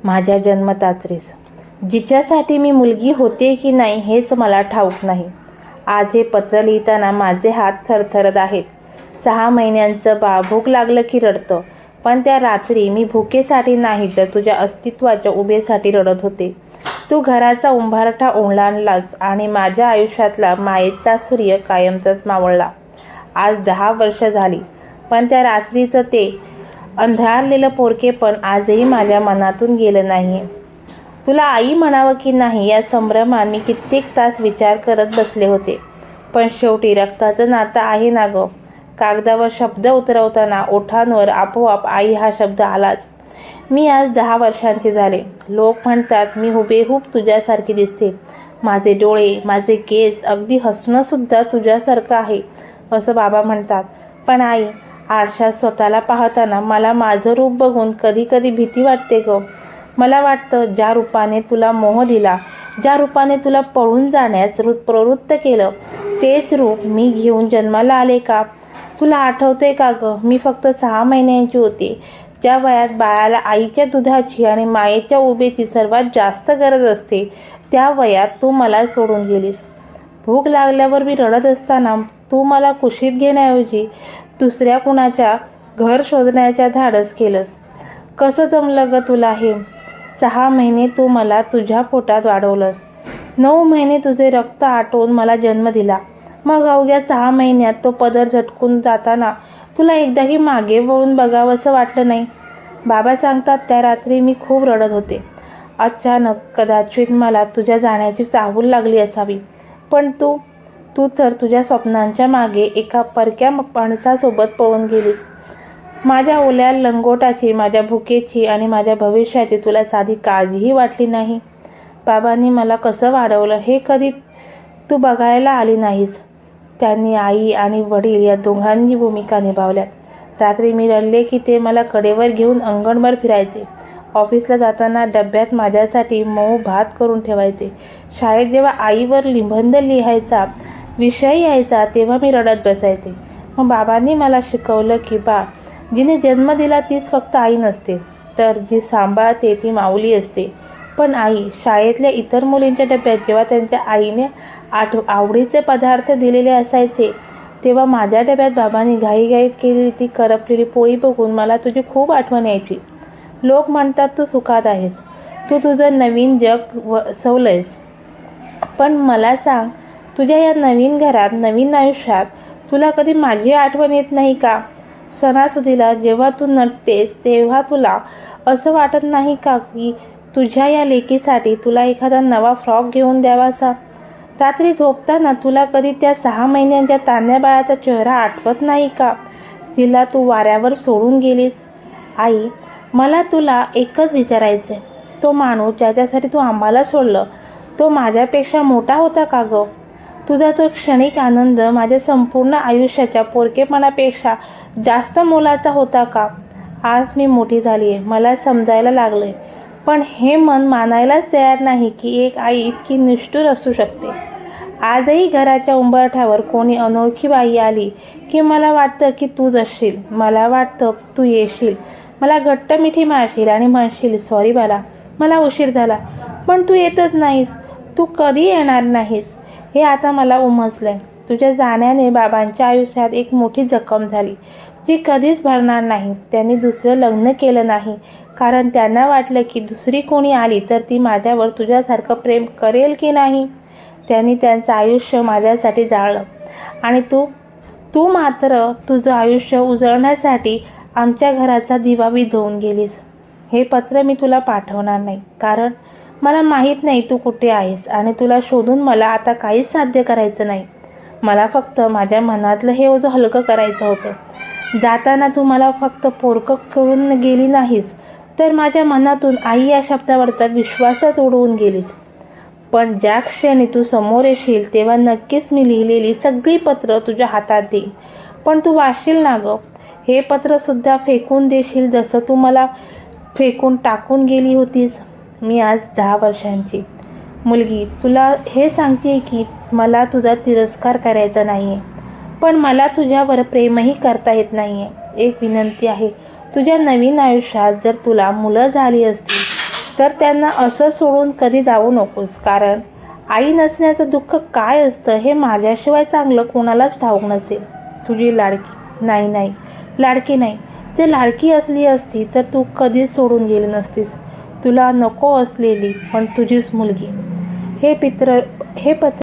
माझ्या जन्मताचरीस जिच्यासाठी मी मुलगी होते की नाही हेच मला ठाऊक नाही. आज हे पत्र लिहिताना माझे हात थरथरत आहेत. 6 महिन्यांचं बाळ भूक लागलं की रडतं, पण त्या रात्री मी भुकेसाठी नाही तर तुझ्या अस्तित्वाच्या उभेसाठी रडत होते. तू घराचा उंबरठा ओलांडलास आणि माझ्या आयुष्यातला मायेचा सूर्य कायमचाच मावळला. आज 10 वर्ष झाली, पण त्या रात्रीचं ते अंधारलेलं पोरकेपण आजही माझ्या मनातून गेलं नाही. तुला आई म्हणावं की नाही या संभ्रमात मी कित्येक तास विचार करत बसले होते. पण शेवटी रक्ताचं नातं आहे ना गं. कागदावर शब्द उतरवताना ओठांवर आपोआप आई हा शब्द आलाच. मी आज 10 वर्षांचे झाले. लोक म्हणतात मी हुबेहूब तुझ्यासारखी दिसते. माझे डोळे, माझे केस, अगदी हसणंसुद्धा तुझ्यासारखं आहे असं बाबा म्हणतात. पण आई, आरशात स्वतःला पाहताना मला माझं रूप बघून कधी कधी भीती वाटते गं. मला वाटतं ज्या रूपाने तुला मोह दिला, ज्या रूपाने तुला पळून जाण्यास प्रवृत्त केलं, तेच रूप मी घेऊन जन्माला आले का? तुला आठवते का गं, मी फक्त 6 महिन्यांची होते. ज्या वयात बाळाला आईच्या दुधाची आणि मायेच्या उभेची सर्वात जास्त गरज असते, त्या वयात तू मला सोडून गेलीस. भूक लागल्यावर मी रडत असताना तू मला कुशीत घेण्याऐवजी दुसऱ्या कुणाच्या घर शोधण्याच्या धाडस केलंस. कसं जमलं गं तुला हे? 6 महिने तू मला तुझ्या पोटात वाढवलंस. 9 महिने तुझे रक्त आटवून मला जन्म दिला. मग अवघ्या 6 महिन्यात तो पदर झटकून जाताना तुला एकदाही मागे वळून बघावंसं वाटलं नाही. बाबा सांगतात त्या रात्री मी खूप रडत होते. अचानक कदाचित मला तुझ्या जाण्याची चाहूल लागली असावी. पण तू तर तुझ्या स्वप्नांच्या मागे एका परक्या माणसासोबत पळून गेलीस. माझ्या ओल्या लंगोटाची, माझ्या भुकेची आणि माझ्या भविष्याची तुला साधी काळजीही वाटली नाही. बाबांनी मला कसं वाढवलं हे कधी तू बघायला आली नाहीस. त्यांनी आई आणि वडील या दोघांनी भूमिका निभावल्यात. रात्री मी रडले की ते मला कडेवर घेऊन अंगणभर फिरायचे. ऑफिसला जाताना डब्यात माझ्यासाठी मऊ भात करून ठेवायचे. शाळेत जेव्हा आईवर निबंध लिहायचा विषय यायचा तेव्हा मी रडत बसायचे. मग बाबांनी मला शिकवलं की बा, जिने जन्म दिला तीच फक्त आई नसते, तर जी सांभाळते ती माऊली असते. पण आई, शाळेतल्या इतर मुलींच्या डब्यात जेव्हा त्यांच्या आईने आवडीचे पदार्थ दिलेले असायचे, तेव्हा माझ्या डब्यात बाबांनी घाईघाईत केलेली ती करपलेली पोळी बघून मला तुझी खूप आठवण यायची. लोक म्हणतात तू सुखात आहेस, तू तुझं नवीन जग वसवलंयस. पण मला सांग, तुझ्या या नवीन घरात, नवीन आयुष्यात तुला कधी माझी आठवण येत नाही का? सणासुदीला जेव्हा तू नटतेस तेव्हा तुला असं वाटत नाही का की तुझ्या या लेकीसाठी तुला एखादा नवा फ्रॉक घेऊन द्यावासा? रात्री झोपताना तुला कधी त्या 6 महिन्यांच्या तान्ह्या बाळाचा चेहरा आठवत नाही का, जिला तू वाऱ्यावर सोडून गेलीस? आई, मला तुला एकच विचारायचं आहे, तो माणूस ज्याच्यासाठी तू आम्हाला सोडलं, तो माझ्यापेक्षा मोठा होता का गं? तुझा तो क्षणिक आनंद माझ्या संपूर्ण आयुष्याच्या पोरकेपणापेक्षा जास्त मोलाचा होता का? आज मी मोठी झाली आहे, मला समजायला लागलं आहे. पण हे मन मानायलाच तयार नाही की एक आई इतकी निष्ठुर असू शकते. आजही घराच्या उंबरठ्यावर कोणी अनोळखी बाई आली की मला वाटतं की तूच असशील. मला वाटतं तू येशील, मला घट्ट मिठी मारशील आणि म्हणशील, सॉरी बाला, मला उशीर झाला. पण तू येतच नाहीस. तू कधी येणार नाहीस हे आता मला उमजलंय. तुझ्या जाण्याने बाबांच्या आयुष्यात एक मोठी जखम झाली, जी कधीच भरणार नाही. त्यांनी दुसरं लग्न केलं नाही, कारण त्यांना वाटलं की दुसरी कोणी आली तर ती माझ्यावर तुझ्यासारखं प्रेम करेल की नाही. त्यांनी त्यांचं आयुष्य माझ्यासाठी जाळलं आणि तू मात्र तुझं आयुष्य उजळण्यासाठी आमच्या घराचा दिवा विझवून गेलीस. हे पत्र मी तुला पाठवणार नाही, कारण मला माहीत नाही तू कुठे आहेस आणि तुला शोधून मला आता काहीच साध्य करायचं नाही. मला फक्त माझ्या मनातलं हे ओझं हलकं करायचं होतं. जाताना तू मला फक्त पोरकं करून गेली नाहीस, तर माझ्या मनातून आई या शब्दावर तर विश्वासच उडवून गेलीस. पण ज्या क्षणी तू समोर येशील तेव्हा नक्कीच मी लिहिलेली सगळी पत्र तुझ्या हातात देईन. पण तू वाचशील ना गं? हे पत्रसुद्धा फेकून देशील जसं तू मला फेकून टाकून गेली होतीस. मी आज 10 वर्षांची मुलगी तुला हे सांगते की मला तुझा तिरस्कार करायचा नाही आहे, पण मला तुझ्यावर प्रेमही करता येत नाही आहे. एक विनंती आहे, तुझ्या नवीन आयुष्यात जर तुला मुलं झाली असतील तर त्यांना असं सोडून कधी जाऊ नकोस, कारण आई नसण्याचं दुःख काय असतं हे माझ्याशिवाय चांगलं कोणालाच ठाऊक नसेल. तुझी लाडकी. नाही नाही, लाडकी नाही. जर लाडकी असली असती तर तू कधीच सोडून गेली नसतीस. तुला नको असलेली पण तुझीच मुलगी. हे पत्र